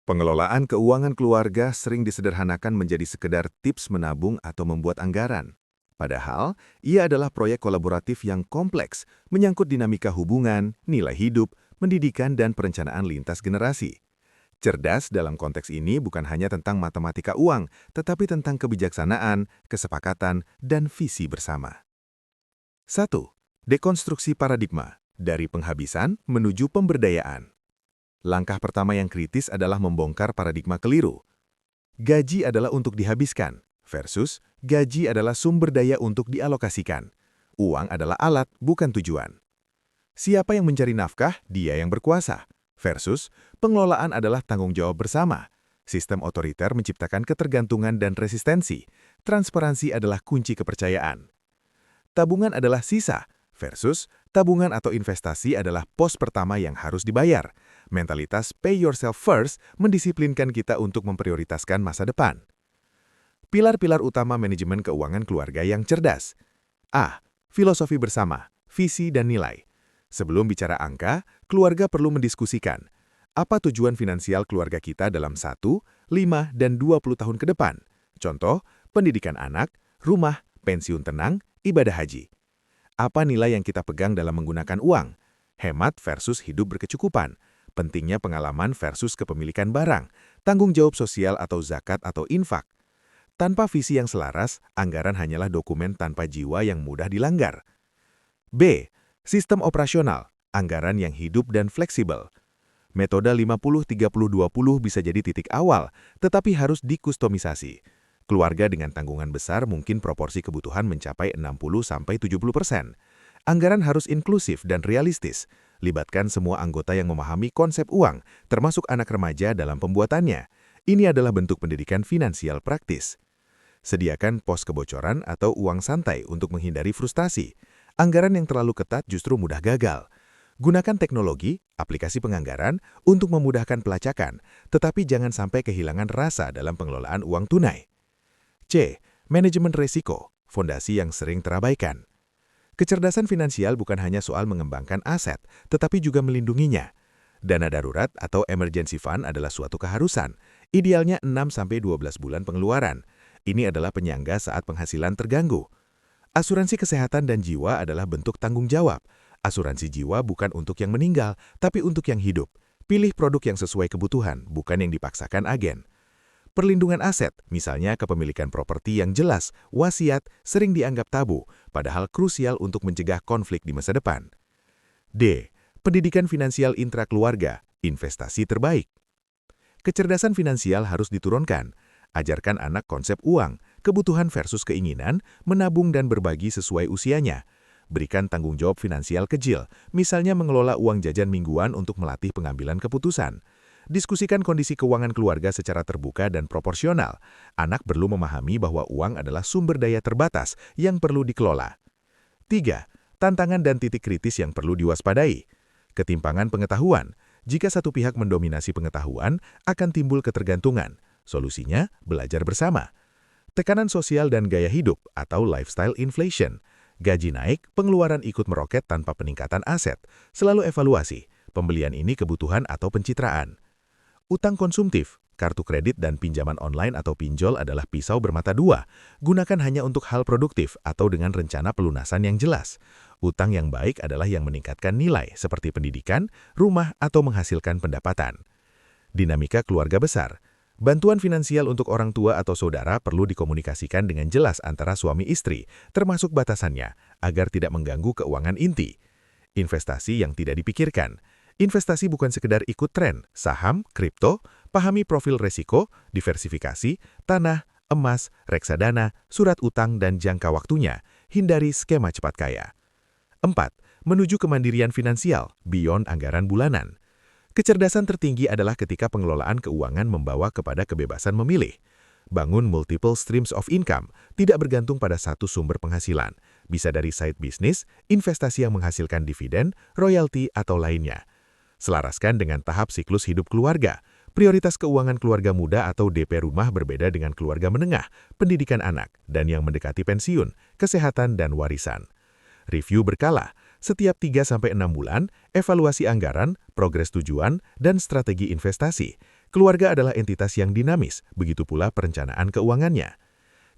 Pengelolaan keuangan keluarga sering disederhanakan menjadi sekedar tips menabung atau membuat anggaran. Padahal, ia adalah proyek kolaboratif yang kompleks, menyangkut dinamika hubungan, nilai hidup, pendidikan, dan perencanaan lintas generasi. Cerdas dalam konteks ini bukan hanya tentang matematika uang, tetapi tentang kebijaksanaan, kesepakatan, dan visi bersama. 1. Dekonstruksi paradigma, dari penghabisan menuju pemberdayaan. Langkah pertama yang kritis adalah membongkar paradigma keliru. Gaji adalah untuk dihabiskan, versus gaji adalah sumber daya untuk dialokasikan. Uang adalah alat, bukan tujuan. Siapa yang mencari nafkah, dia yang berkuasa. Versus pengelolaan adalah tanggung jawab bersama. Sistem otoriter menciptakan ketergantungan dan resistensi. Transparansi adalah kunci kepercayaan. Tabungan adalah sisa, versus tabungan atau investasi adalah pos pertama yang harus dibayar. Mentalitas pay yourself first mendisiplinkan kita untuk memprioritaskan masa depan. Pilar-pilar utama manajemen keuangan keluarga yang cerdas. A. Filosofi bersama, visi dan nilai. Sebelum bicara angka, keluarga perlu mendiskusikan apa tujuan finansial keluarga kita dalam 1, 5, dan 20 tahun ke depan. Contoh, pendidikan anak, rumah, pensiun tenang, ibadah haji. Apa nilai yang kita pegang dalam menggunakan uang? Hemat versus hidup berkecukupan. Pentingnya pengalaman versus kepemilikan barang. Tanggung jawab sosial atau zakat atau infak. Tanpa visi yang selaras, anggaran hanyalah dokumen tanpa jiwa yang mudah dilanggar. B. Sistem operasional, anggaran yang hidup dan fleksibel. Metode 50-30-20 bisa jadi titik awal, tetapi harus dikustomisasi. Keluarga dengan tanggungan besar mungkin proporsi kebutuhan mencapai 60-70%. Anggaran harus inklusif dan realistis. Libatkan semua anggota yang memahami konsep uang, termasuk anak remaja dalam pembuatannya. Ini adalah bentuk pendidikan finansial praktis. Sediakan pos kebocoran atau uang santai untuk menghindari frustasi. Anggaran yang terlalu ketat justru mudah gagal. Gunakan teknologi, aplikasi penganggaran, untuk memudahkan pelacakan, tetapi jangan sampai kehilangan rasa dalam pengelolaan uang tunai. C. Manajemen risiko, fondasi yang sering terabaikan. Kecerdasan finansial bukan hanya soal mengembangkan aset, tetapi juga melindunginya. Dana darurat atau emergency fund adalah suatu keharusan, idealnya 6-12 bulan pengeluaran. Ini adalah penyangga saat penghasilan terganggu. Asuransi kesehatan dan jiwa adalah bentuk tanggung jawab. Asuransi jiwa bukan untuk yang meninggal, tapi untuk yang hidup. Pilih produk yang sesuai kebutuhan, bukan yang dipaksakan agen. Perlindungan aset, misalnya kepemilikan properti yang jelas, wasiat, sering dianggap tabu, padahal krusial untuk mencegah konflik di masa depan. D. Pendidikan finansial intrakeluarga, investasi terbaik. Kecerdasan finansial harus diturunkan. Ajarkan anak konsep uang, kebutuhan versus keinginan, menabung dan berbagi sesuai usianya. Berikan tanggung jawab finansial kecil, misalnya mengelola uang jajan mingguan untuk melatih pengambilan keputusan. Diskusikan kondisi keuangan keluarga secara terbuka dan proporsional. Anak perlu memahami bahwa uang adalah sumber daya terbatas yang perlu dikelola. 3. Tantangan dan titik kritis yang perlu diwaspadai. Ketimpangan pengetahuan. Jika satu pihak mendominasi pengetahuan, akan timbul ketergantungan. Solusinya, belajar bersama. Tekanan sosial dan gaya hidup atau lifestyle inflation. Gaji naik, pengeluaran ikut meroket tanpa peningkatan aset. Selalu evaluasi, pembelian ini kebutuhan atau pencitraan. Utang konsumtif, kartu kredit dan pinjaman online atau pinjol adalah pisau bermata dua. Gunakan hanya untuk hal produktif atau dengan rencana pelunasan yang jelas. Utang yang baik adalah yang meningkatkan nilai seperti pendidikan, rumah, atau menghasilkan pendapatan. Dinamika keluarga besar. Bantuan finansial untuk orang tua atau saudara perlu dikomunikasikan dengan jelas antara suami istri, termasuk batasannya, agar tidak mengganggu keuangan inti. Investasi yang tidak dipikirkan. Investasi bukan sekedar ikut tren, saham, kripto, pahami profil resiko, diversifikasi, tanah, emas, reksadana, surat utang, dan jangka waktunya. Hindari skema cepat kaya. 4. Menuju kemandirian finansial, beyond anggaran bulanan. Kecerdasan tertinggi adalah ketika pengelolaan keuangan membawa kepada kebebasan memilih. Bangun multiple streams of income, tidak bergantung pada satu sumber penghasilan. Bisa dari side business, investasi yang menghasilkan dividen, royalti, atau lainnya. Selaraskan dengan tahap siklus hidup keluarga. Prioritas keuangan keluarga muda atau DP rumah berbeda dengan keluarga menengah, pendidikan anak, dan yang mendekati pensiun, kesehatan, dan warisan. Review berkala. Setiap 3-6 bulan, evaluasi anggaran, progres tujuan, dan strategi investasi. Keluarga adalah entitas yang dinamis, begitu pula perencanaan keuangannya.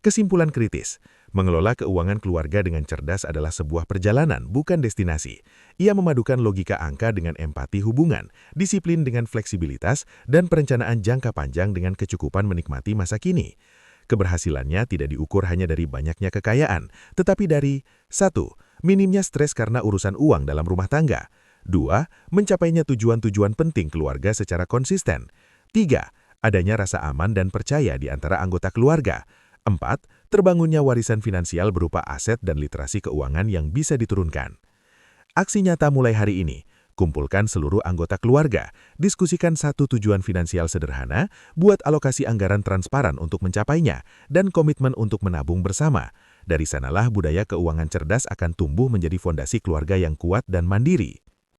Kesimpulan kritis, mengelola keuangan keluarga dengan cerdas adalah sebuah perjalanan, bukan destinasi. Ia memadukan logika angka dengan empati hubungan, disiplin dengan fleksibilitas, dan perencanaan jangka panjang dengan kecukupan menikmati masa kini. Keberhasilannya tidak diukur hanya dari banyaknya kekayaan, tetapi dari 1. Minimnya stres karena urusan uang dalam rumah tangga. 2. Mencapainya tujuan-tujuan penting keluarga secara konsisten. 3. Adanya rasa aman dan percaya di antara anggota keluarga. 4. Terbangunnya warisan finansial berupa aset dan literasi keuangan yang bisa diturunkan. Aksi nyata mulai hari ini. Kumpulkan seluruh anggota keluarga, diskusikan satu tujuan finansial sederhana, buat alokasi anggaran transparan untuk mencapainya, dan komitmen untuk menabung bersama. Dari sanalah budaya keuangan cerdas akan tumbuh menjadi fondasi keluarga yang kuat dan mandiri.